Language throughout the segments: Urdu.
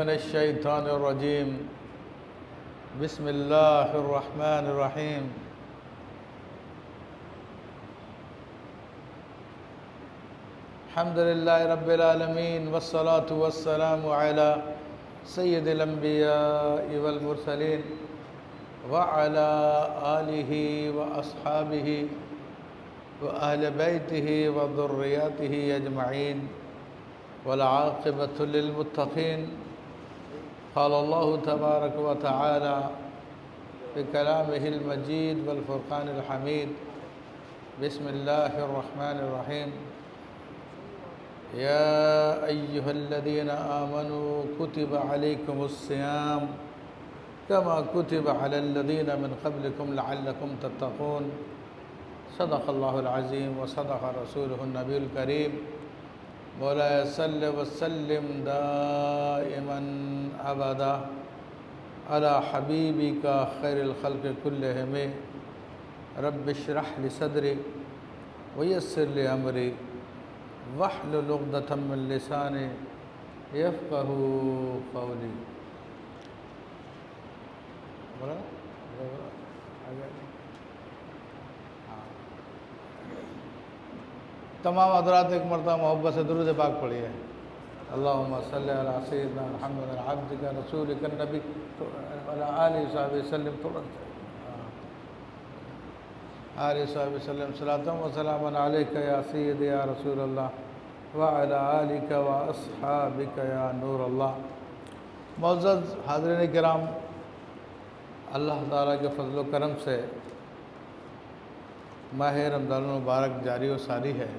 من الشیطان الرجیم بسم اللہ الرحمن الرحیم الحمد للہ رب العالمین والصلاة والسلام علی سید الانبیاء والمرسلین وعلی آلہ واصحابہ واہل بیتہ وذریاتہ اجمعین والعاقبۃ للمتقین. قال اللہ تبارک و تعالی فی کلامہ المجید والفرقان الحمید. بسم اللہ الرحمن الرحیم. یا ایہا الذین آمنوا کتب علیکم الصیام کما کتب علی الذین من قبلکم لعلکم تتقون. صدق اللہ العظیم وصدق رسولہ النبی الکریم. مولاي صل وسلم دائما ابدا على حبيبك خير الخلق كلهم. رب اشرح لي صدري ويسر لي امري واحلل عقدة من لساني يفقهوا قولي. تمام حضرات ایک مرتبہ محبت سے درود پاک پڑھیے. اللہم صلی علی سیدنا محمد عبدک رسولک النبی وعلی آلہ وصحبہ وسلم. آلہ وصحبہ وسلم. صلاۃ و سلام علیک یا سید یا رسول اللہ وعلی آلک واصحابک یا نور اللہ. معزز حاضرین کرام، اللہ تعالیٰ کے فضل و کرم سے ماہ رمضان المبارک جاری و ساری ہے،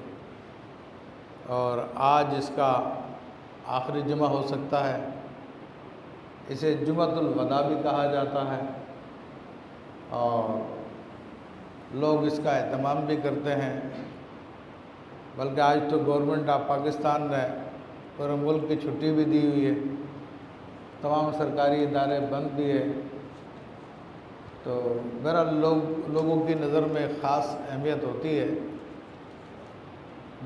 اور آج اس کا آخری جمعہ ہو سکتا ہے. اسے جمعۃ الوداع بھی کہا جاتا ہے، اور لوگ اس کا اہتمام بھی کرتے ہیں. بلکہ آج تو گورنمنٹ آف پاکستان نے پورے ملک کی چھٹی بھی دی ہوئی ہے، تمام سرکاری ادارے بند بھی ہے. تو میرا لوگوں کی نظر میں خاص اہمیت ہوتی ہے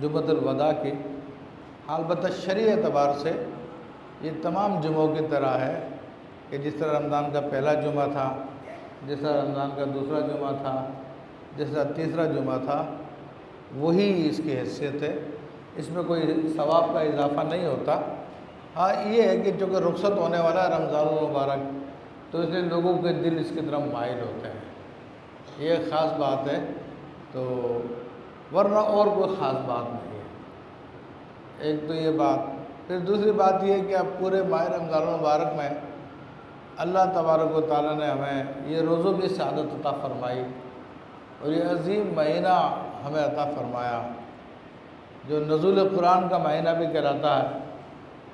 جمعۃ الوداع کی. البتہ شرعی اعتبار سے یہ تمام جمعوں کی طرح ہے کہ جس طرح رمضان کا پہلا جمعہ تھا، جس طرح رمضان کا دوسرا جمعہ تھا، جس طرح تیسرا جمعہ تھا، وہی اس کی حیثیت ہے. اس میں کوئی ثواب کا اضافہ نہیں ہوتا. ہاں یہ ہے کہ چونکہ رخصت ہونے والا ہے رمضان المبارک، تو اس لیے لوگوں کے دل اس کی طرف مائل ہوتے ہیں. یہ ایک خاص بات ہے، تو ورنہ اور کوئی خاص بات نہیں ہے. ایک تو یہ بات. پھر دوسری بات یہ ہے کہ اب پورے ماہ رمضان المبارک میں اللہ تبارک و تعالیٰ نے ہمیں یہ روزوں کی سعادت عطا فرمائی، اور یہ عظیم مہینہ ہمیں عطا فرمایا جو نزول قرآن کا مہینہ بھی کہلاتا ہے.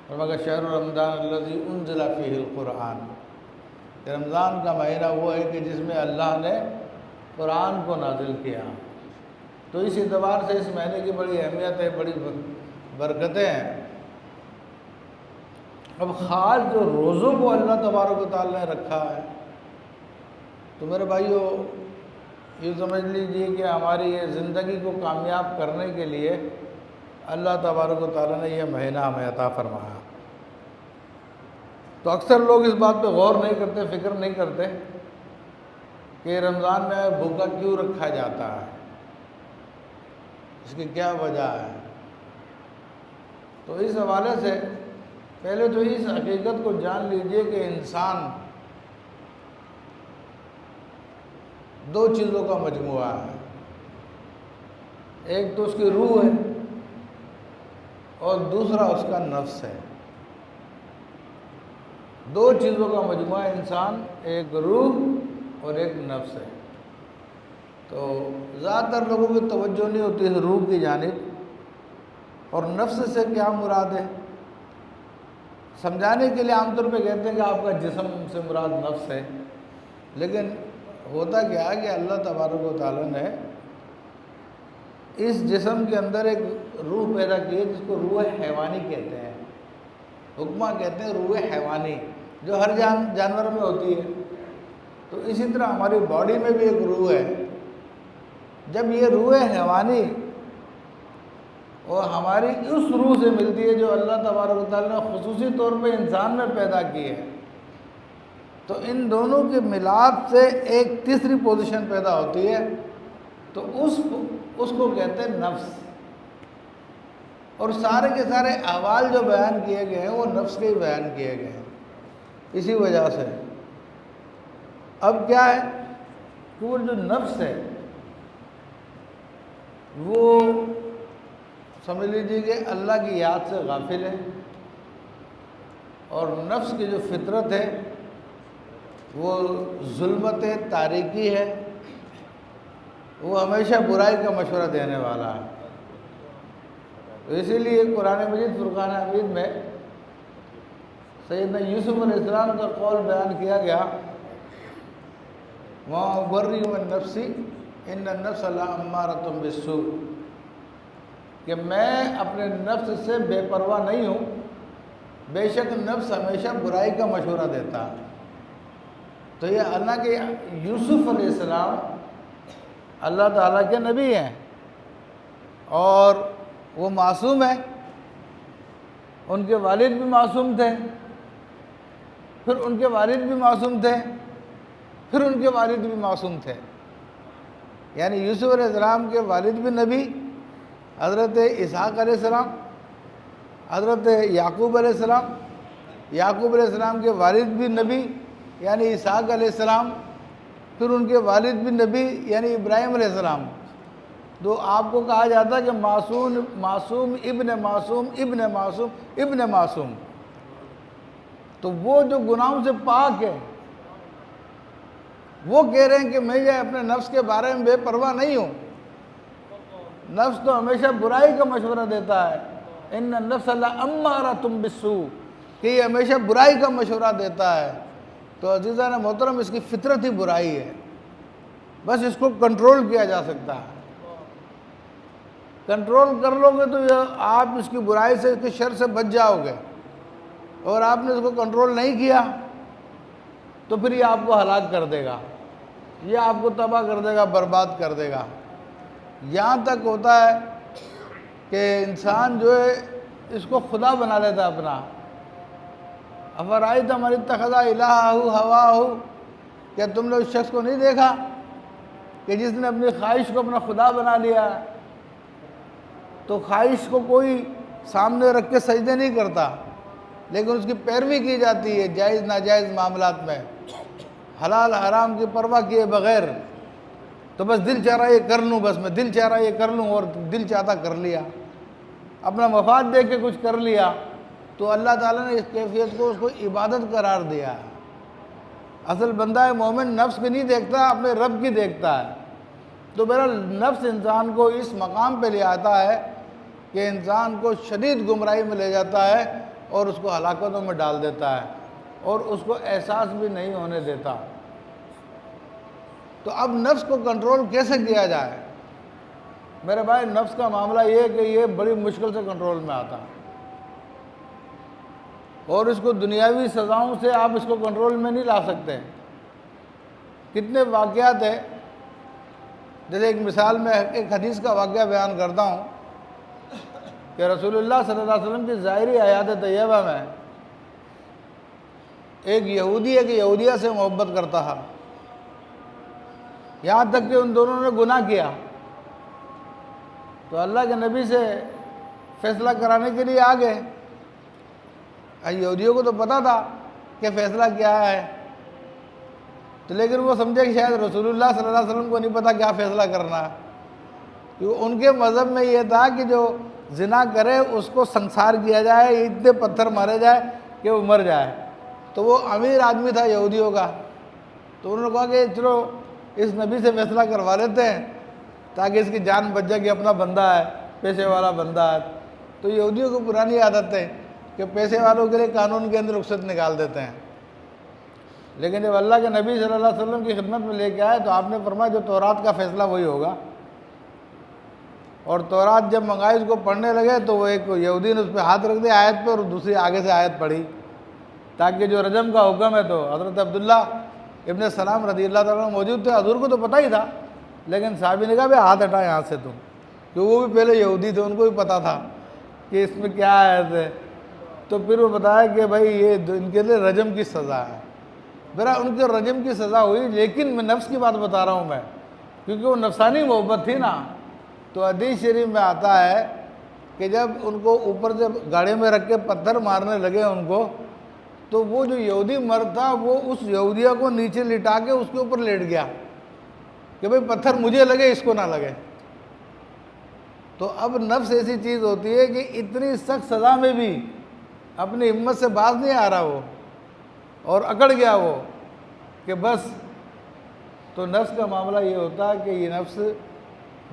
فرمایا کہ شہر رمضان الذی انزل فیہ القرآن. کہ رمضان کا مہینہ وہ ہے کہ جس میں اللہ نے قرآن کو نازل کیا. تو اس اعتبار سے اس مہینے کی بڑی اہمیت ہے، بڑی برکتیں ہیں. اب خاص جو روزوں کو اللہ تبارک و تعالیٰ نے رکھا ہے، تو میرے بھائیو یہ سمجھ لیجیے کہ ہماری یہ زندگی کو کامیاب کرنے کے لیے اللہ تبارک و تعالیٰ نے یہ مہینہ ہمیں عطا فرمایا. تو اکثر لوگ اس بات پہ غور نہیں کرتے، فکر نہیں کرتے کہ رمضان میں بھوکا کیوں رکھا جاتا ہے، اس کی کیا وجہ ہے. تو اس حوالے سے پہلے تو اس حقیقت کو جان لیجئے کہ انسان دو چیزوں کا مجموعہ ہے. ایک تو اس کی روح ہے، اور دوسرا اس کا نفس ہے. دو چیزوں کا مجموعہ انسان، ایک روح اور ایک نفس ہے. تو زیادہ تر لوگوں کی توجہ نہیں ہوتی ہے روح کی جانب. اور نفس سے کیا مراد ہے سمجھانے کے لیے عام طور پہ کہتے ہیں کہ آپ کا جسم سے مراد نفس ہے. لیکن ہوتا کیا ہے کہ اللہ تبارک و تعالیٰ نے اس جسم کے اندر ایک روح پیدا کی ہے جس کو روح حیوانی کہتے ہیں. حکمہ کہتے ہیں روح حیوانی، جو ہر جانور میں ہوتی ہے. تو اسی طرح ہماری باڈی میں بھی ایک روح ہے. جب یہ روح حیوانی اور ہماری اس روح سے ملتی ہے جو اللہ تبارک و تعالیٰ نے خصوصی طور پہ انسان میں پیدا کی ہے۔ تو ان دونوں کے ملاپ سے ایک تیسری پوزیشن پیدا ہوتی ہے، تو اس کو کہتے ہیں نفس۔ اور سارے کے سارے احوال جو بیان کیے گئے ہیں وہ نفس کے ہی بیان کیے گئے ہیں۔ اسی وجہ سے اب کیا ہے کہ وہ جو نفس ہے وہ سمجھ لیجیے کہ اللہ کی یاد سے غافل ہے، اور نفس کی جو فطرت ہے وہ ظلمت تاریکی ہے، وہ ہمیشہ برائی کا مشورہ دینے والا ہے۔ تو اسی لیے قرآن مجید فرقان حمید میں سیدنا یوسف علیہ السلام کا قول بیان کیا گیا، وَمَا أُبَرِّئُ نَفْسِي إِنَّ النَّفْسَ لَأَمَّارَةٌ بِالسُّوءِ، کہ میں اپنے نفس سے بے پرواہ نہیں ہوں، بے شک نفس ہمیشہ برائی کا مشورہ دیتا ہے۔ تو یہ اللہ کے یوسف علیہ السلام اللہ تعالیٰ کے نبی ہیں اور وہ معصوم ہیں، ان کے والد بھی معصوم تھے، پھر ان کے والد بھی معصوم تھے، پھر ان کے والد بھی معصوم تھے، یعنی یوسف علیہ السلام کے والد بھی نبی حضرت اسحاق علیہ السلام، حضرت یعقوب علیہ السلام، یعقوب علیہ السلام کے والد بھی نبی یعنی اسحاق علیہ السلام، پھر ان کے والد بھی نبی یعنی ابراہیم علیہ السلام۔ تو آپ کو کہا جاتا ہے کہ معصوم ابن معصوم ابن معصوم ابن معصوم، تو وہ جو گناہوں سے پاک ہے وہ کہہ رہے ہیں کہ میں یہ اپنے نفس کے بارے میں بے پرواہ نہیں ہوں، نفس تو ہمیشہ برائی کا مشورہ دیتا ہے، ان النفس لامارۃ بالسوء، کہ یہ ہمیشہ برائی کا مشورہ دیتا ہے۔ تو عزیزان محترم اس کی فطرت ہی برائی ہے، بس اس کو کنٹرول کیا جا سکتا ہے، کنٹرول کر لو گے تو آپ اس کی برائی سے اس کے شر سے بچ جاؤ گے، اور آپ نے اس کو کنٹرول نہیں کیا تو پھر یہ آپ کو ہلاک کر دے گا، یہ آپ کو تباہ کر دے گا، برباد کر دے گا۔ یہاں تک ہوتا ہے کہ انسان جو ہے اس کو خدا بنا لیتا ہے اپنا۔ افرائیت من اتخذ الہہ ہواہ، کیا تم نے اس شخص کو نہیں دیکھا کہ جس نے اپنی خواہش کو اپنا خدا بنا لیا ہے؟ تو خواہش کو کوئی سامنے رکھ کے سجدے نہیں کرتا، لیکن اس کی پیروی کی جاتی ہے جائز ناجائز معاملات میں، حلال حرام کی پرواہ کیے بغیر۔ تو بس دل چاہ رہا یہ کر لوں، بس میں دل چاہ رہا یہ کر لوں، اور دل چاہتا کر لیا، اپنا مفاد دیکھ کے کچھ کر لیا۔ تو اللہ تعالیٰ نے اس کیفیت کو اس کو عبادت قرار دیا ہے۔ اصل بندہ مومن نفس بھی نہیں دیکھتا، اپنے رب کی دیکھتا ہے۔ تو میرا نفس انسان کو اس مقام پہ لے آتا ہے کہ انسان کو شدید گمراہی میں لے جاتا ہے اور اس کو ہلاکتوں میں ڈال دیتا ہے، اور اس کو احساس بھی نہیں ہونے دیتا۔ تو اب نفس کو کنٹرول کیسے کیا جائے؟ میرے بھائی نفس کا معاملہ یہ ہے کہ یہ بڑی مشکل سے کنٹرول میں آتا ہے، اور اس کو دنیاوی سزاؤں سے آپ اس کو کنٹرول میں نہیں لا سکتے۔ کتنے واقعات ہیں، جیسے ایک مثال میں ایک حدیث کا واقعہ بیان کرتا ہوں کہ رسول اللہ صلی اللہ علیہ وسلم کی ظاہری حیات طیبہ میں ایک یہودی ہے کہ یہودیہ سے محبت کرتا تھا، یہاں تک کہ ان دونوں نے گناہ کیا۔ تو اللہ کے نبی سے فیصلہ کرانے کے لیے آ گئے۔ یہودیوں کو تو پتہ تھا کہ فیصلہ کیا ہے، تو لیکن وہ سمجھے کہ شاید رسول اللہ صلی اللہ علیہ وسلم کو نہیں پتہ کیا فیصلہ کرنا ہے، کیونکہ ان کے مذہب میں یہ تھا کہ جو زنا کرے اس کو سنسار کیا جائے، اتنے پتھر مارے جائے کہ وہ مر جائے۔ تو وہ امیر آدمی تھا یہودیوں کا، تو انہوں نے کہا کہ چلو اس نبی سے فیصلہ کروا لیتے ہیں تاکہ اس کی جان بچ جائے کہ اپنا بندہ ہے، پیسے والا بندہ ہے۔ تو یہودیوں کو پرانی عادت ہے کہ پیسے والوں کے لیے قانون کے اندر رخصت نکال دیتے ہیں، لیکن جب اللہ کے نبی صلی اللہ علیہ وسلم کی خدمت میں لے کے آئے تو آپ نے فرمایا جو تورات کا فیصلہ وہی ہوگا۔ اور تورات جب منگائی اس کو پڑھنے لگے تو وہ ایک یہودی نے اس پہ ہاتھ رکھ دیا آیت پہ، اور دوسری آگے سے آیت پڑھی تاکہ جو رجم کا حکم ہے، تو حضرت عبداللہ ابن سلام رضی اللہ تعالیٰ موجود تھے، حضور کو تو پتہ ہی تھا، لیکن صحابی نے کہا بھئی ہاتھ ہٹا یہاں سے تم، کہ وہ بھی پہلے یہودی تھے، ان کو بھی پتہ تھا کہ اس میں کیا آیت ہے. تو پھر وہ بتایا کہ بھائی یہ ان کے لیے رجم کی سزا ہے. میرا ان کے رجم کی سزا ہوئی، لیکن میں نفس کی بات بتا رہا ہوں میں، کیونکہ وہ نفسانی محبت تھی نا. تو حدیث شریف میں آتا ہے کہ جب ان کو اوپر سے گاڑی میں رکھ کے پتھر مارنے لگے ان کو، تو وہ جو یہودی مرد تھا وہ اس یہودیہ کو نیچے لٹا کے اس کے اوپر لیٹ گیا کہ بھئی پتھر مجھے لگے اس کو نہ لگے. تو اب نفس ایسی چیز ہوتی ہے کہ اتنی سخت سزا میں بھی اپنی ہمت سے باز نہیں آ رہا وہ، اور اکڑ گیا وہ کہ بس. تو نفس کا معاملہ یہ ہوتا ہے کہ یہ نفس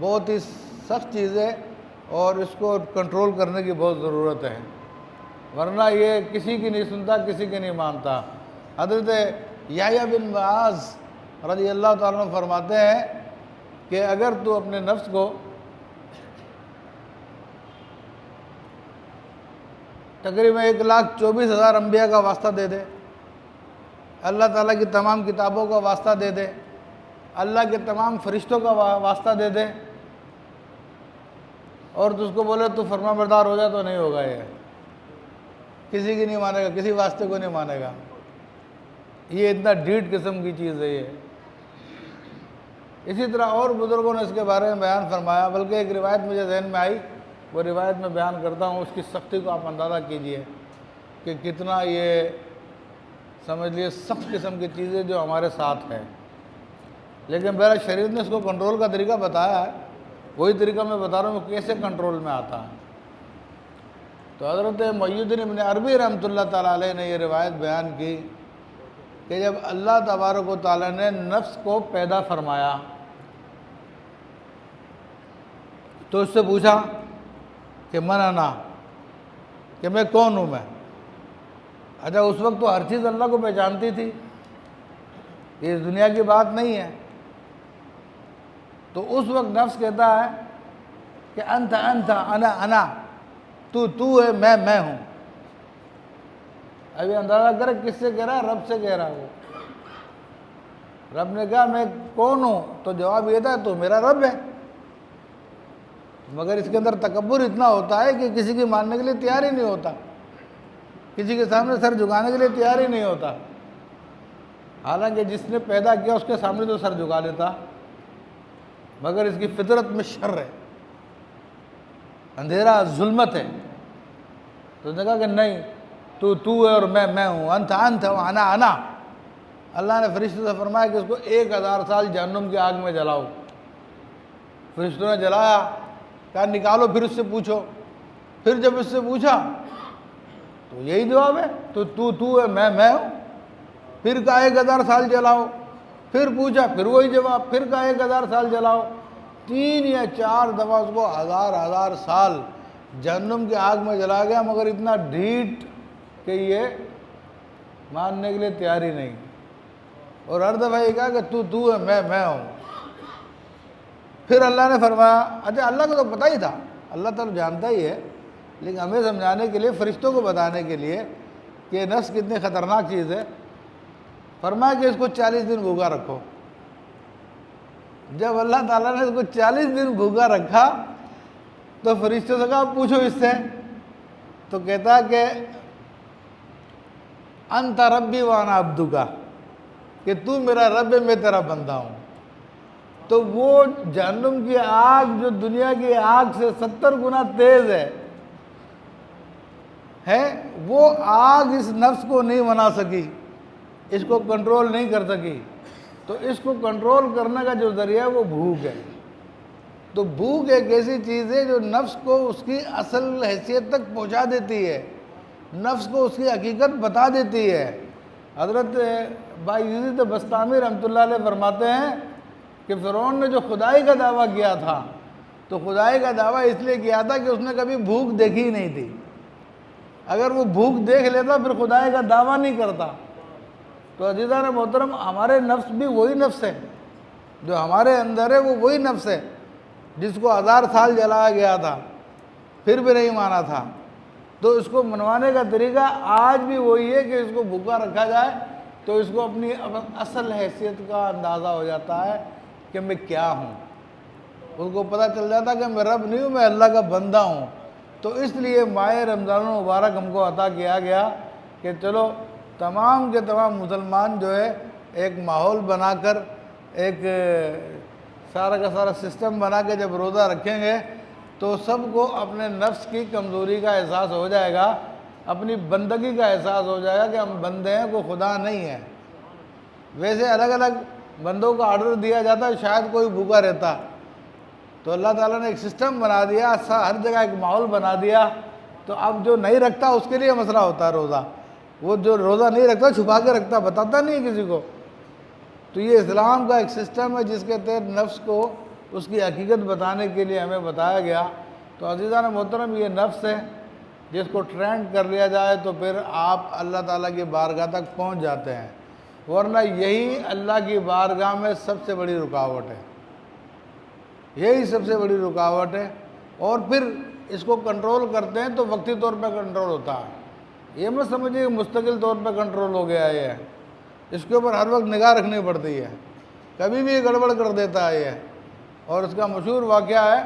بہت ہی سخت چیز ہے اور اس کو کنٹرول کرنے کی بہت ضرورت ہے، ورنہ یہ کسی کی نہیں سنتا، کسی کی نہیں مانتا. حضرت یحییٰ بن معاذ رضی اللہ تعالیٰ عنہ فرماتے ہیں کہ اگر تو اپنے نفس کو تقریباً 1,24,000 انبیاء کا واسطہ دے دے، اللہ تعالیٰ کی تمام کتابوں کا واسطہ دے دے، اللہ کے تمام فرشتوں کا واسطہ دے دے، اور تو اس کو بولے تو فرما بردار ہو جائے، تو نہیں ہوگا. یہ کسی کی نہیں مانے گا، کسی واسطے کو نہیں مانے گا. یہ اتنا ڈھیٹ قسم کی چیز ہے یہ. اسی طرح اور بزرگوں نے اس کے بارے میں بیان فرمایا، بلکہ ایک روایت مجھے ذہن میں آئی، وہ روایت میں بیان کرتا ہوں. اس کی سختی کو آپ اندازہ کیجئے کہ کتنا یہ سمجھ لیے سخت قسم کی چیزیں جو ہمارے ساتھ ہے. لیکن میرا شریعت نے اس کو کنٹرول کا طریقہ بتایا ہے، وہی طریقہ میں بتا رہا ہوں کہ کیسے کنٹرول میں آتا ہے. تو حضرت محی الدین ابن عربی رحمۃ اللہ تعالیٰ علیہ نے یہ روایت بیان کی کہ جب اللہ تبارک و تعالیٰ نے نفس کو پیدا فرمایا تو اس سے پوچھا کہ من انا، کہ میں کون ہوں میں. اچھا اس وقت تو ہر چیز اللہ کو پہچانتی تھی، یہ اس دنیا کی بات نہیں ہے. تو اس وقت نفس کہتا ہے کہ انت انت انا انا، تو ہے، میں ہوں. ابھی اندازہ کرے کس سے کہہ رہا ہے؟ رب سے کہہ رہا ہے. وہ رب نے کہا میں کون ہوں؟ تو جواب یہ تھا تو میرا رب ہے. مگر اس کے اندر تکبر اتنا ہوتا ہے کہ کسی کی ماننے کے لیے تیار ہی نہیں ہوتا، کسی کے سامنے سر جھکانے کے لیے تیار ہی نہیں ہوتا. حالانکہ جس نے پیدا کیا اس کے سامنے تو سر جھکا لیتا، مگر اس کی فطرت میں شر ہے، اندھیرا، ظلمت ہے. تو اس نے کہا کہ نہیں، تو ہے اور میں ہوں، انت انت و انا انا. اللہ نے فرشتوں سے فرمایا کہ اس کو 1,000 سال جہنم کی آگ میں جلاؤ. فرشتوں نے جلایا، کہا نکالو پھر اس سے پوچھو. پھر جب اس سے پوچھا تو یہی جواب ہے، تو ہے، میں ہوں. پھر کہا 1,000 سال جلاؤ. پھر پوچھا، پھر وہی جواب. پھر کہا 1,000 سال جلاؤ. 3 یا 4 دفعہ اس کو 1,000 سال جہنم کی آگ میں جلا گیا، مگر اتنا ڈھیٹ کہ یہ ماننے کے لیے تیار ہی نہیں. اور ہر دفعہ یہ کہا کہ تو ہے، میں ہوں. پھر اللہ نے فرمایا، اچھا اللہ کو تو پتہ ہی تھا، اللہ تعالیٰ جانتا ہی ہے، لیکن ہمیں سمجھانے کے لیے، فرشتوں کو بتانے کے لیے کہ یہ نفس کتنی خطرناک چیز ہے، فرمایا کہ اس کو 40 دن بھوکا رکھو. جب اللہ تعالیٰ نے اس کو 40 دن بھوکا رکھا تو فرشتوں سے کہا پوچھو اس سے. تو کہتا کہ انت ربی وانا عبدک، کہ تو میرا رب ہے، میں تیرا بندہ ہوں. تو وہ جہنم کی آگ جو دنیا کی آگ سے 70 گنا تیز ہے، وہ آگ اس نفس کو نہیں منا سکی، اس کو کنٹرول نہیں کر سکی. تو اس کو کنٹرول کرنے کا جو ذریعہ ہے وہ بھوک ہے. تو بھوک ایک ایسی چیز ہے جو نفس کو اس کی اصل حیثیت تک پہنچا دیتی ہے، نفس کو اس کی حقیقت بتا دیتی ہے. حضرت بایزید بسطامی رحمۃ اللہ علیہ فرماتے ہیں کہ فرعون نے جو خدائی کا دعویٰ کیا تھا تو خدائی کا دعویٰ اس لیے کیا تھا کہ اس نے کبھی بھوک دیکھی ہی نہیں تھی. اگر وہ بھوک دیکھ لیتا پھر خدائی کا دعویٰ نہیں کرتا. تو عزیزان محترم، ہمارے نفس بھی وہی نفس ہے جو ہمارے اندر ہے، وہ وہی نفس ہے جس کو 1000 سال جلایا گیا تھا، پھر بھی نہیں مانا تھا. تو اس کو منوانے کا طریقہ آج بھی وہی ہے کہ اس کو بھوکا رکھا جائے تو اس کو اپنی اصل حیثیت کا اندازہ ہو جاتا ہے کہ میں کیا ہوں. اس کو پتہ چل جاتا کہ میں رب نہیں ہوں، میں اللہ کا بندہ ہوں۔ تو اس لیے ماہ رمضان المبارک ہم کو عطا کیا گیا کہ چلو تمام کے تمام مسلمان جو ہے ایک ماحول بنا کر، ایک سارا کا سارا سسٹم بنا کے جب روزہ رکھیں گے تو سب کو اپنے نفس کی کمزوری کا احساس ہو جائے گا، اپنی بندگی کا احساس ہو جائے گا کہ ہم بندے ہیں، کوئی خدا نہیں ہے۔ ویسے الگ الگ بندوں کو آرڈر دیا جاتا ہے، شاید کوئی بھوکا رہتا، تو اللہ تعالیٰ نے ایک سسٹم بنا دیا، ہر جگہ ایک ماحول بنا دیا، تو اب جو نہیں رکھتا اس کے لیے مسئلہ ہوتا ہے روزہ۔ وہ جو روزہ نہیں رکھتا چھپا کے رکھتا، بتاتا نہیں ہے کسی کو۔ تو یہ اسلام کا ایک سسٹم ہے جس کے تحت نفس کو اس کی حقیقت بتانے کے لیے ہمیں بتایا گیا۔ تو عزیزان محترم، یہ نفس ہے جس کو ٹرینڈ کر لیا جائے تو پھر آپ اللہ تعالیٰ کی بارگاہ تک پہنچ جاتے ہیں، ورنہ یہی اللہ کی بارگاہ میں سب سے بڑی رکاوٹ ہے، یہی سب سے بڑی رکاوٹ ہے۔ اور پھر اس کو کنٹرول کرتے ہیں تو وقتی طور پہ کنٹرول ہوتا ہے، یہ مت سمجھیے کہ مستقل طور پہ کنٹرول ہو گیا ہے۔ یہ اس کے اوپر ہر وقت نگاہ رکھنی پڑتی ہے، کبھی بھی گڑبڑ کر دیتا ہے یہ۔ اور اس کا مشہور واقعہ ہے،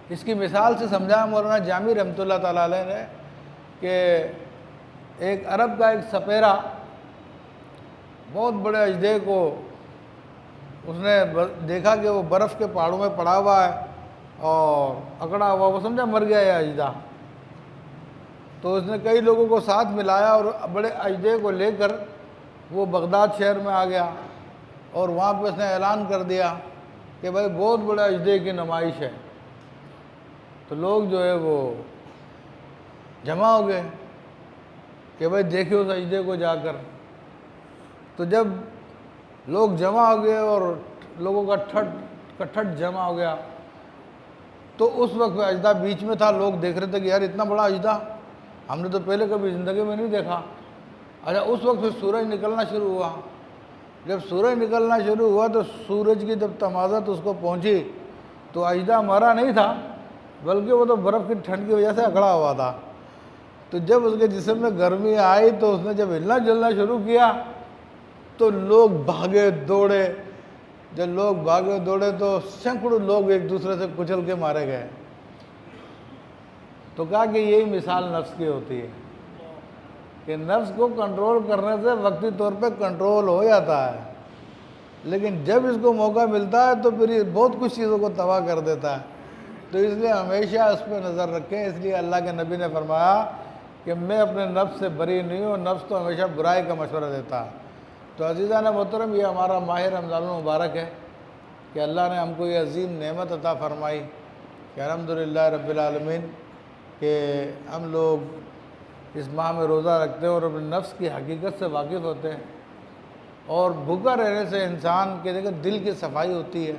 اس کی مثال سے سمجھا مولانا جامی رحمۃ اللہ تعالیٰ علیہ نے کہ ایک عرب کا ایک سپیرا بہت بڑے اژدہے کو اس نے دیکھا کہ وہ برف کے پہاڑوں میں پڑا ہوا ہے اور اکڑا ہوا، وہ سمجھا مر گیا یہ اژدہا۔ تو اس نے کئی لوگوں کو ساتھ ملایا اور بڑے اژدہے کو لے کر وہ بغداد شہر میں آ گیا، اور وہاں پہ اس نے اعلان کر دیا کہ بھائی بہت بڑے اژدہے کی نمائش ہے۔ تو لوگ جو ہے وہ جمع ہو گئے کہ بھائی دیکھیں اس اژدہے کو جا کر۔ تو جب لوگ جمع ہو گئے اور لوگوں کا کٹھٹ جمع ہو گیا، تو اس وقت اژدہا بیچ میں تھا، لوگ دیکھ رہے تھے کہ یار اتنا بڑا اژدہا ہم نے تو پہلے کبھی زندگی میں نہیں دیکھا۔ اچھا، اس وقت پھر سورج نکلنا شروع ہوا۔ جب سورج نکلنا شروع ہوا تو سورج کی جب تمازت اس کو پہنچی تو اژدہا مرا نہیں تھا، بلکہ وہ تو برف کی ٹھنڈ کی وجہ سے اکڑا ہوا تھا۔ تو جب اس کے جسم میں گرمی آئی تو اس نے جب ہلنا جلنا شروع کیا تو لوگ بھاگے دوڑے۔ جب لوگ بھاگے دوڑے تو سینکڑوں لوگ ایک دوسرے سے کچل کے مارے گئے۔ تو کہا کہ یہی مثال نفس کی ہوتی ہے کہ نفس کو کنٹرول کرنے سے وقتی طور پہ کنٹرول ہو جاتا ہے، لیکن جب اس کو موقع ملتا ہے تو پھر یہ بہت کچھ چیزوں کو تباہ کر دیتا ہے۔ تو اس لیے ہمیشہ اس پہ نظر رکھیں۔ اس لیے اللہ کے نبی نے فرمایا کہ میں اپنے نفس سے بری نہیں ہوں، نفس تو ہمیشہ برائی کا مشورہ دیتا ہے۔ تو عزیزان محترم، یہ ہمارا ماہ رمضان المبارک ہے کہ اللہ نے ہم کو یہ عظیم نعمت عطا فرمائی کہ الحمدللہ رب العالمین کہ ہم لوگ اس ماہ میں روزہ رکھتے ہیں اور اپنے نفس کی حقیقت سے واقف ہوتے ہیں۔ اور بھوکا رہنے سے انسان کے دیکھیں دل کی صفائی ہوتی ہے،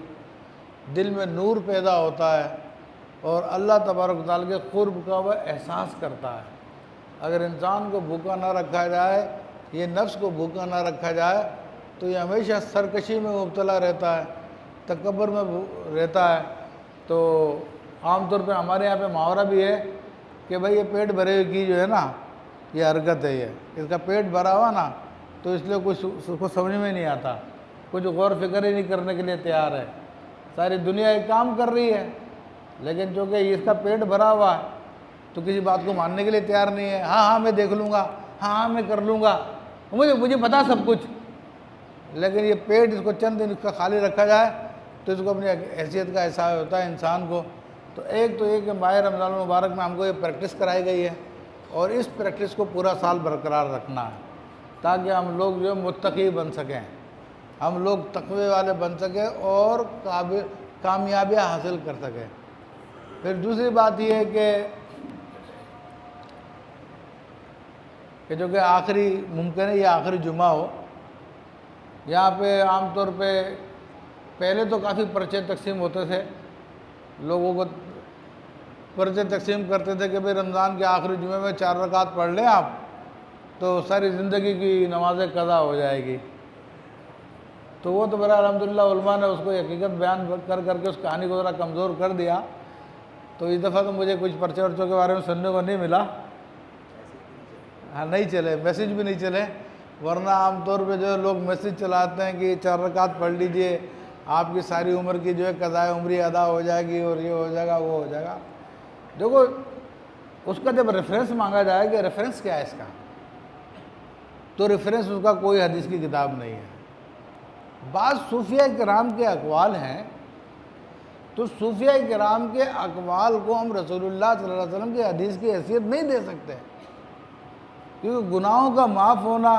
دل میں نور پیدا ہوتا ہے اور اللہ تبارک و تعالیٰ کے قرب کا وہ احساس کرتا ہے۔ اگر انسان کو بھوکا نہ رکھا جائے، یہ نفس کو بھوکا نہ رکھا جائے، تو یہ ہمیشہ سرکشی میں مبتلا رہتا ہے، تکبر میں رہتا ہے۔ تو عام طور پہ ہمارے یہاں پہ محاورہ بھی ہے کہ بھائی یہ پیٹ بھرے کی جو ہے نا یہ حرکت ہے، یہ اس کا پیٹ بھرا ہوا نا تو اس لیے کچھ اس کو سمجھ میں نہیں آتا، کچھ غور فکر ہی نہیں کرنے کے لیے تیار ہے۔ ساری دنیا ایک کام کر رہی ہے لیکن چونکہ اس کا پیٹ بھرا ہوا ہے تو کسی بات کو ماننے کے لیے تیار نہیں ہے۔ ہاں میں دیکھ لوں گا، ہاں میں کر لوں گا، مجھے پتا سب کچھ، لیکن یہ پیٹ اس کو چند دن اس کا خالی رکھا جائے تو اس کو اپنی حیثیت کا احساس ہوتا ہے انسان کو۔ تو ایک تو یہ کہ ماہ رمضان المبارک میں ہم کو یہ پریکٹس کرائی گئی ہے اور اس پریکٹس کو پورا سال برقرار رکھنا ہے تاکہ ہم لوگ جو متقی بن سکیں، ہم لوگ تقوی والے بن سکیں اور کامیابیاں حاصل کر سکیں۔ پھر دوسری بات یہ ہے کہ جو کہ آخری ممکن ہے یہ آخری جمعہ ہو، یہاں پہ عام طور پہ پہلے تو کافی پرچے تقسیم ہوتے تھے، لوگوں کو پرچے تقسیم کرتے تھے کہ بھئی رمضان کے آخری جمعے میں 4 رکعت پڑھ لیں آپ تو ساری زندگی کی نمازیں قضا ہو جائے گی۔ تو وہ تو میرا الحمدللہ علماء نے اس کو حقیقت بیان کر کے اس کہانی کو ذرا کمزور کر دیا۔ تو اس دفعہ تو مجھے کچھ پرچے ورچوں کے بارے میں سننے کو نہیں ملا، ہاں نہیں چلے، میسیج بھی نہیں چلے، ورنہ عام طور پہ جو لوگ میسیج چلاتے ہیں کہ 4 رکعت پڑھ لیجئے آپ کی ساری عمر کی جو ہے قضائے عمری ادا ہو جائے گی اور یہ ہو جائے گا وہ ہو جائے گا۔ دیکھو اس کا جب ریفرنس مانگا جائے کہ ریفرنس کیا ہے اس کا، تو ریفرنس اس کا کوئی حدیث کی کتاب نہیں ہے۔ بعض صوفیہ کرام کے اقوال ہیں، تو صوفیہ کرام کے اقوال کو ہم رسول اللہ صلی اللہ علیہ وسلم کی حدیث کی حیثیت نہیں دے سکتے، کیونکہ گناہوں کا معاف ہونا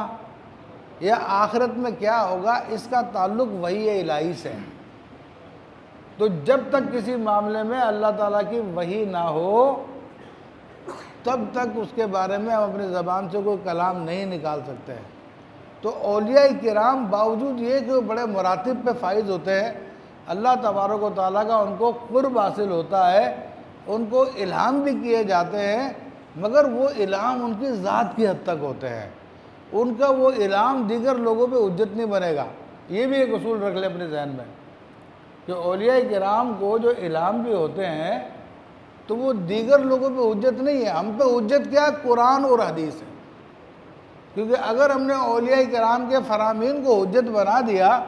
یا آخرت میں کیا ہوگا اس کا تعلق وحی الہی سے ہے۔ تو جب تک کسی معاملے میں اللہ تعالیٰ کی وحی نہ ہو تب تک اس کے بارے میں ہم اپنی زبان سے کوئی کلام نہیں نکال سکتے ہیں۔ تو اولیاء کرام باوجود یہ کہ وہ بڑے مراتب پہ فائز ہوتے ہیں، اللہ تبارک و تعالیٰ کا ان کو قرب حاصل ہوتا ہے، ان کو الہام بھی کیے جاتے ہیں، مگر وہ الہام ان کی ذات کی حد تک ہوتے ہیں، ان کا وہ الہام دیگر لوگوں پہ حجت نہیں بنے گا۔ یہ بھی ایک اصول رکھ لیں اپنے ذہن میں کہ اولیاء کرام کو جو الہام بھی ہوتے ہیں تو وہ دیگر لوگوں پہ حجت نہیں ہے، ہم پہ حجت کیا ہے؟ قرآن اور حدیث ہے۔ کیونکہ اگر ہم نے اولیاء کرام کے فرامین کو حجت بنا دیا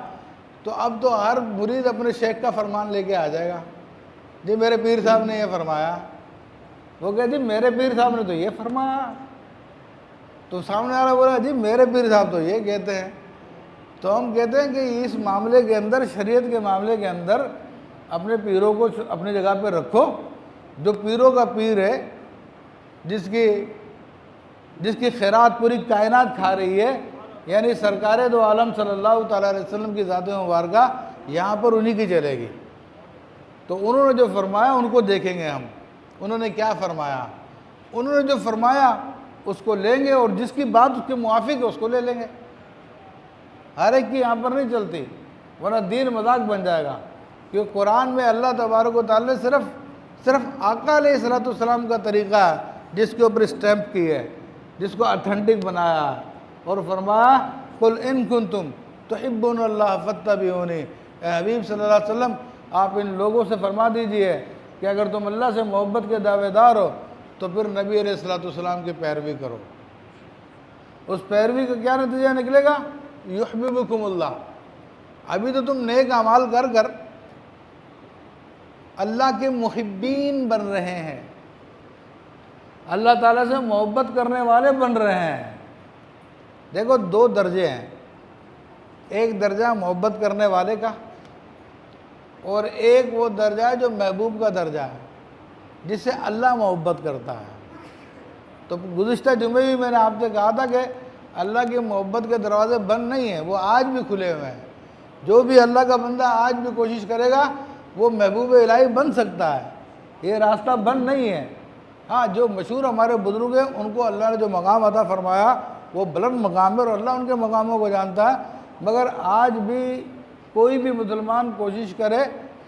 تو اب تو ہر مرید اپنے شیخ کا فرمان لے کے آ جائے گا، جی میرے پیر صاحب نے یہ فرمایا، وہ کہے جی میرے پیر صاحب نے تو یہ فرمایا، تو سامنے والا بولا جی میرے پیر صاحب تو یہ کہتے ہیں۔ تو ہم کہتے ہیں کہ اس معاملے کے اندر، شریعت کے معاملے کے اندر اپنے پیروں کو اپنی جگہ پہ رکھو۔ جو پیروں کا پیر ہے، جس کی خیرات پوری کائنات کھا رہی ہے، یعنی سرکار دو عالم صلی اللہ تعالیٰ علیہ وسلم کی ذات مبارکہ یہاں پر انہی کی چلے گی۔ تو انہوں نے جو فرمایا ان کو دیکھیں گے ہم، انہوں نے کیا فرمایا، انہوں نے جو فرمایا اس کو لیں گے، اور جس کی بات اس کے موافق ہے اس کو لے لیں گے۔ ہر ایک کی یہاں پر نہیں چلتی، ورنہ دین مذاق بن جائے گا۔ کیونکہ قرآن میں اللہ تبارک و تعالیٰ نے صرف آقا علیہ الصلوۃ والسلام کا طریقہ ہے جس کے اوپر اسٹیمپ کی ہے، جس کو اتھینٹک بنایا ہے، اور فرمایا قل ان کنتم تحبون اللہ فاتبعونی، اے حبیب صلی اللہ علیہ وسلم آپ ان لوگوں سے فرما دیجئے کہ اگر تم اللہ سے محبت کے دعوے دار ہو تو پھر نبی علیہ الصلوۃ والسلام کی پیروی کرو۔ اس پیروی کا کیا نتیجہ نکلے گا؟ یحببکم اللہ۔ ابھی تو تم نیک اعمال کر اللہ کے محبین بن رہے ہیں، اللہ تعالیٰ سے محبت کرنے والے بن رہے ہیں۔ دیکھو دو درجے ہیں، ایک درجہ محبت کرنے والے کا، اور ایک وہ درجہ ہے جو محبوب کا درجہ ہے، جس سے اللہ محبت کرتا ہے۔ تو گزشتہ جمعے بھی میں نے آپ سے کہا تھا کہ اللہ کی محبت کے دروازے بند نہیں ہیں، وہ آج بھی کھلے ہوئے ہیں۔ جو بھی اللہ کا بندہ آج بھی کوشش کرے گا وہ محبوب الہی بن سکتا ہے، یہ راستہ بند نہیں ہے۔ ہاں جو مشہور ہمارے بزرگ ہیں ان کو اللہ نے جو مقام عطا فرمایا وہ بلند مقام ہے، اور اللہ ان کے مقاموں کو جانتا ہے، مگر آج بھی کوئی بھی مسلمان کوشش کرے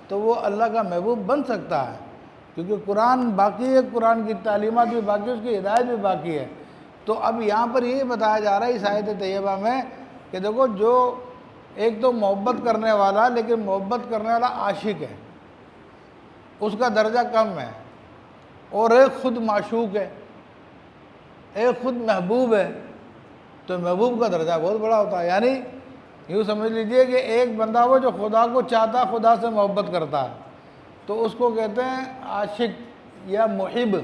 تو وہ اللہ کا محبوب بن سکتا ہے، کیونکہ قرآن باقی ہے، قرآن کی تعلیمات بھی باقی ہے، اس کی ہدایت بھی باقی ہے۔ تو اب یہاں پر یہ بتایا جا رہا ہے اس آیت طیبہ میں کہ دیکھو جو ایک تو محبت کرنے والا، لیکن محبت کرنے والا عاشق ہے، اس کا درجہ کم ہے، اور ایک خود معشوق ہے، ایک خود محبوب ہے، تو محبوب کا درجہ بہت بڑا ہوتا ہے۔ یعنی یوں سمجھ لیجئے کہ ایک بندہ وہ جو خدا کو چاہتا، خدا سے محبت کرتا ہے، تو اس کو کہتے ہیں عاشق یا محب،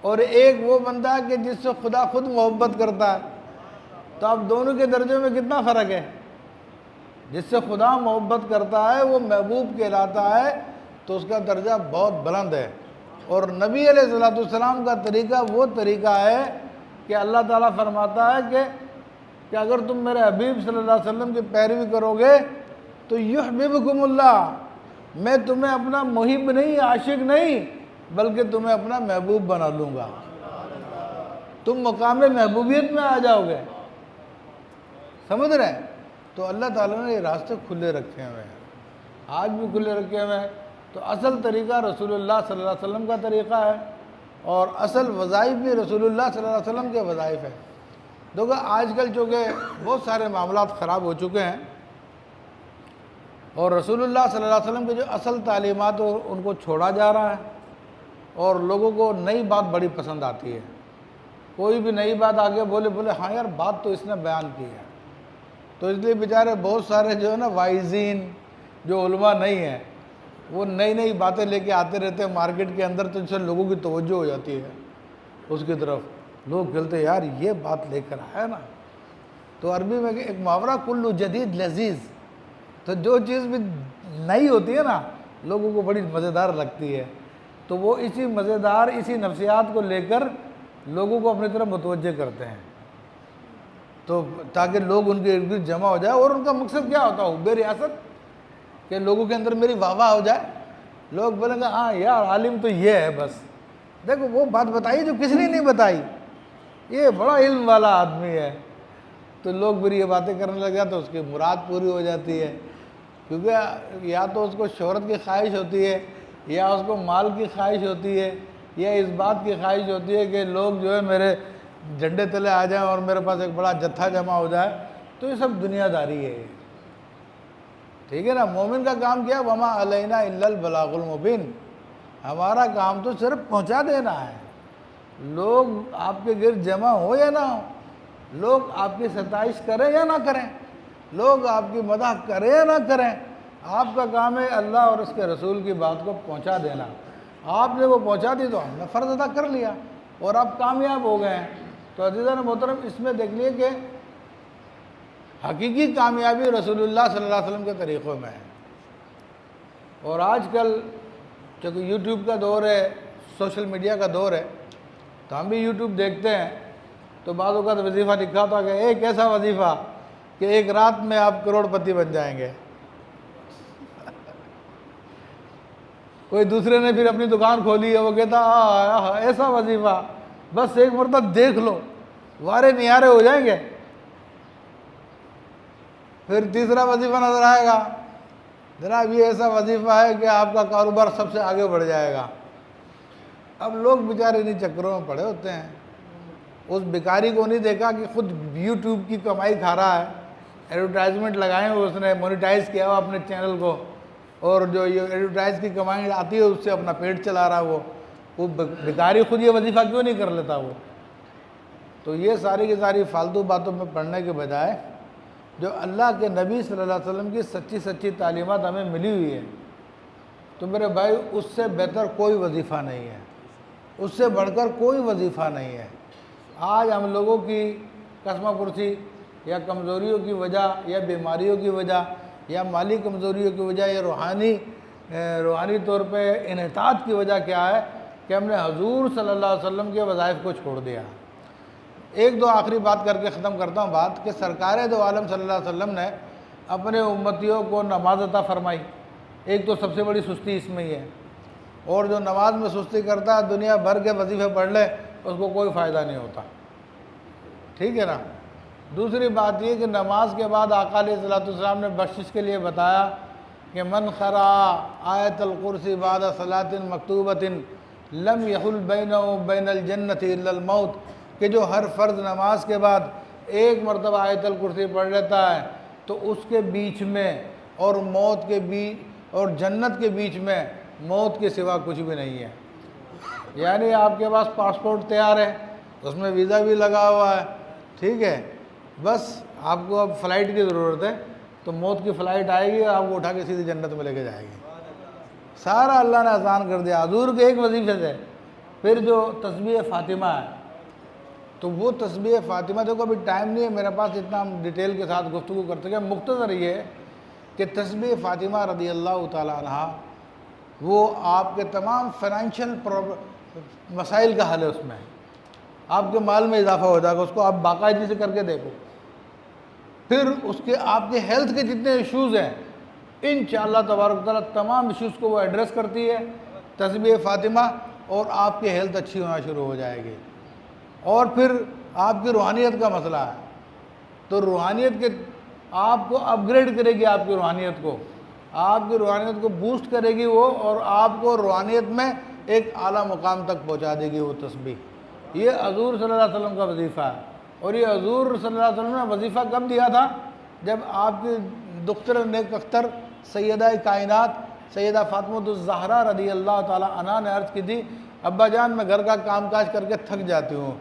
اور ایک وہ بندہ کہ جس سے خدا خود محبت کرتا ہے۔ تو اب دونوں کے درجے میں کتنا فرق ہے؟ جس سے خدا محبت کرتا ہے وہ محبوب کہلاتا ہے، تو اس کا درجہ بہت بلند ہے۔ اور نبی علیہ الصلوۃ والسلام کا طریقہ وہ طریقہ ہے کہ اللہ تعالیٰ فرماتا ہے کہ اگر تم میرے حبیب صلی اللہ علیہ وسلم کی پیروی کرو گے تو یحببکم اللہ، میں تمہیں اپنا محب نہیں، عاشق نہیں، بلکہ تمہیں اپنا محبوب بنا لوں گا، تم مقام محبوبیت میں آ جاؤ گے۔ سمجھ رہے ہیں؟ تو اللہ تعالیٰ نے یہ راستے کھلے رکھے ہوئے ہیں، آج بھی کھلے رکھے ہوئے ہیں۔ تو اصل طریقہ رسول اللہ صلی اللہ علیہ وسلم کا طریقہ ہے، اور اصل وظائف بھی رسول اللہ صلی اللہ علیہ وسلم کے وظائف ہیں۔ دیکھو آج کل چونکہ بہت سارے معاملات خراب ہو چکے ہیں، اور رسول اللہ صلی اللہ علیہ وسلم کی جو اصل تعلیمات ان کو چھوڑا جا رہا ہے، اور لوگوں کو نئی بات بڑی پسند آتی ہے۔ کوئی بھی نئی بات آگے بولے ہاں یار بات تو اس نے بیان کی ہے، تو اس لیے بیچارے بہت سارے جو ہے نا وائزین جو علماء نہیں ہیں وہ نئی نئی باتیں لے کے آتے رہتے ہیں مارکیٹ کے اندر، تو ان سے لوگوں کی توجہ ہو جاتی ہے اس کی طرف، لوگ کہتے ہیں یار یہ بات لے کر آیا نا۔ تو عربی میں ایک محاورہ کلو جدید لذیذ، تو جو چیز بھی نئی ہوتی ہے نا لوگوں کو بڑی مزیدار لگتی ہے، تو وہ اسی مزیدار اسی نفسیات کو لے کر لوگوں کو اپنی طرف متوجہ کرتے ہیں، تو تاکہ لوگ ان کے ارد گرد جمع ہو جائے۔ اور ان کا مقصد کیا ہوتا ہے؟ حب ریاست، کہ لوگوں کے اندر میری واہ واہ ہو جائے، لوگ بولیں گے ہاں یار عالم تو یہ ہے بس، دیکھو وہ بات بتائی جو کسی نے نہیں بتائی، یہ بڑا علم والا آدمی ہے، تو لوگ پھر یہ باتیں کرنے لگ جاتے تو اس کی مراد پوری ہو جاتی ہے، کیونکہ یا تو اس کو شہرت کی خواہش ہوتی ہے، یا اس کو مال کی خواہش ہوتی ہے، یا اس بات کی خواہش ہوتی ہے کہ لوگ جو ہے میرے جھنڈے تلے آ جائیں اور میرے پاس ایک بڑا جتھا جمع ہو جائے، تو یہ سب دنیا داری ہے، ٹھیک ہے نا۔ مومن کا کام کیا؟ وما علینا الا البلاغ المبین، ہمارا کام تو صرف پہنچا دینا ہے، لوگ آپ کے گرد جمع ہو یا نہ ہو، لوگ آپ کی ستائش کریں یا نہ کریں، لوگ آپ کی مدح کریں یا نہ کریں، آپ کا کام ہے اللہ اور اس کے رسول کی بات کو پہنچا دینا۔ آپ نے وہ پہنچا دی تو ہم نے فرض ادا کر لیا اور آپ کامیاب ہو گئے ہیں۔ تو عزیزان محترم، اس میں دیکھ لیے کہ حقیقی کامیابی رسول اللہ صلی اللہ علیہ وسلم کے طریقوں میں ہے۔ اور آج کل چونکہ یوٹیوب کا دور ہے، سوشل میڈیا کا دور ہے، تو ہم بھی یوٹیوب دیکھتے ہیں، تو بعض اوقات وظیفہ لکھا تھا کہ ایک ایسا وظیفہ کہ ایک رات میں آپ کروڑ پتی بن جائیں گے۔ کوئی دوسرے نے پھر اپنی دکان کھولی ہے، وہ کہتا ایسا وظیفہ بس ایک مرتبہ دیکھ لو وارے نیارے ہو جائیں گے۔ پھر تیسرا وظیفہ نظر آئے گا، جناب یہ ایسا وظیفہ ہے کہ آپ کا کاروبار سب سے آگے بڑھ جائے گا۔ اب لوگ بیچارے انہیں چکروں میں پڑے ہوتے ہیں، اس بیکاری کو نہیں دیکھا کہ خود یوٹیوب کی کمائی کھا رہا ہے، ایڈورٹائزمنٹ لگائے ہوئے اس نے، مونیٹائز کیا ہوا اپنے چینل کو، اور جو یہ ایڈورٹائز کی کمائی آتی ہے اس سے اپنا پیٹ چلا رہا ہے، وہ بیکاری خود یہ وظیفہ کیوں نہیں کر لیتا وہ؟ تو یہ ساری کی ساری فالتو باتوں میں پڑھنے کے بجائے جو اللہ کے نبی صلی اللہ علیہ وسلم کی سچی سچی تعلیمات ہمیں ملی ہوئی ہے، تو میرے بھائی اس سے بہتر کوئی وظیفہ نہیں ہے، اس سے بڑھ کر کوئی وظیفہ نہیں ہے۔ آج ہم لوگوں کی قسمہ پرسی یا کمزوریوں کی وجہ یا بیماریوں کی وجہ یا مالی کمزوریوں کی وجہ یا روحانی طور پہ انحطاط کی وجہ کیا ہے کہ ہم نے حضور صلی اللہ علیہ وسلم کے وظائف کو چھوڑ دیا۔ ایک دو آخری بات کر کے ختم کرتا ہوں بات، کہ سرکار دو عالم صلی اللہ علیہ وسلم نے اپنے امتیوں کو نماز عطا فرمائی۔ ایک تو سب سے بڑی سستی اس میں ہی ہے، اور جو نماز میں سستی کرتا ہے دنیا بھر کے وظیفے پڑھ لے اس کو کوئی فائدہ نہیں ہوتا، ٹھیک ہے نا۔ دوسری بات یہ کہ نماز کے بعد آقا علیہ الصلوۃ والسلام نے بخشش کے لیے بتایا کہ من قرأ آیت الکرسی بعد صلاۃ مکتوبۃ لم یحل بینہ وبین الجنۃ الا الموت، کہ جو ہر فرض نماز کے بعد ایک مرتبہ آیت الکرسی پڑھ لیتا ہے تو اس کے بیچ میں اور موت کے بیچ اور جنت کے بیچ میں موت کے سوا کچھ بھی نہیں ہے۔ یعنی آپ کے پاس پاسپورٹ تیار ہے، اس میں ویزا بھی لگا ہوا ہے، ٹھیک ہے، بس آپ کو اب فلائٹ کی ضرورت ہے، تو موت کی فلائٹ آئے گی اور آپ کو اٹھا کے سیدھی جنت میں لے کے جائے گی۔ سارا اللہ نے آسان کر دیا حضور کے ایک وظیفے سے۔ پھر جو تسبیح فاطمہ ہے، تو وہ تسبیح فاطمہ، دیکھو ابھی ٹائم نہیں ہے میرے پاس اتنا ہم ڈیٹیل کے ساتھ گفتگو کر سکیں، مختصر یہ ہے کہ تسبیح فاطمہ رضی اللہ تعالی عنہ وہ آپ کے تمام فائنینشیل مسائل کا حل ہے، اس میں آپ کے مال میں اضافہ ہو جائے گا، اس کو آپ باقاعدگی سے کر کے دیکھو۔ پھر اس کے آپ کے ہیلتھ کے جتنے ایشوز ہیں انشاءاللہ تبارک تعالیٰ تمام ایشوز کو وہ ایڈریس کرتی ہے تسبیح فاطمہ، اور آپ کی ہیلتھ اچھی ہونا شروع ہو جائے گی۔ اور پھر آپ کی روحانیت کا مسئلہ ہے، تو روحانیت کے آپ کو اپ گریڈ کرے گی، آپ کی روحانیت کو بوسٹ کرے گی وہ، اور آپ کو روحانیت میں ایک اعلیٰ مقام تک پہنچا دے گی وہ تسبیح۔ یہ حضور صلی اللہ علیہ وسلم کا وظیفہ ہے، اور یہ حضور صلی اللہ علیہ وسلم نے وظیفہ کب دیا تھا؟ جب آپ کی دختر نیک اختر سیدہ کائنات سیدہ فاطمہ الزہرا رضی اللہ تعالیٰ عنہا نے عرض کی تھی، ابا جان میں گھر کا کام کاج کر کے تھک جاتی ہوں،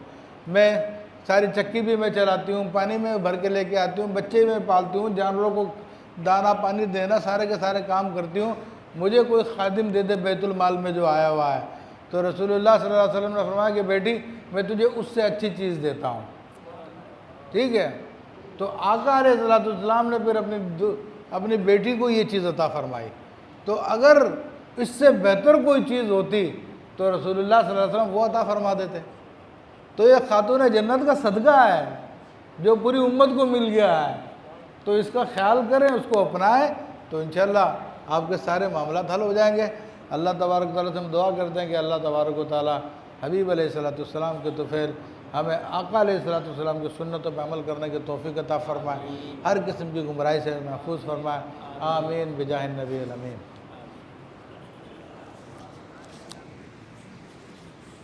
میں ساری چکی بھی میں چلاتی ہوں، پانی میں بھر کے لے کے آتی ہوں، بچے میں پالتی ہوں، جانوروں کو دانا پانی دینا سارے کے سارے کام کرتی ہوں، مجھے کوئی خادم دے دے بیت المال میں جو آیا ہوا ہے۔ تو رسول اللہ صلی اللہ علیہ وسلم نے فرمایا کہ بیٹی میں تجھے اس سے اچھی چیز دیتا ہوں، ٹھیک ہے؟ تو آقا علیہ السلام نے پھر اپنی بیٹی کو یہ چیز عطا فرمائی۔ تو اگر اس سے بہتر کوئی چیز ہوتی تو رسول اللہ صلی اللہ علیہ وسلم وہ عطا فرما دیتے۔ تو یہ خاتون جنت کا صدقہ ہے جو پوری امت کو مل گیا ہے، تو اس کا خیال کریں، اس کو اپنائیں، تو انشاءاللہ آپ کے سارے معاملات حل ہو جائیں گے۔ اللہ تبارک و تعالیٰ سے ہم دعا کرتے ہیں کہ اللہ تبارک و تعالیٰ حبیب علیہ السلام کے تو پھر ہمیں آقا علیہ السلام کی سنتوں پہ عمل کرنے کی توفیق عطا فرمائے، ہر قسم کی گمراہی سے محفوظ فرمائے، آمین بجاہ النبی الامین۔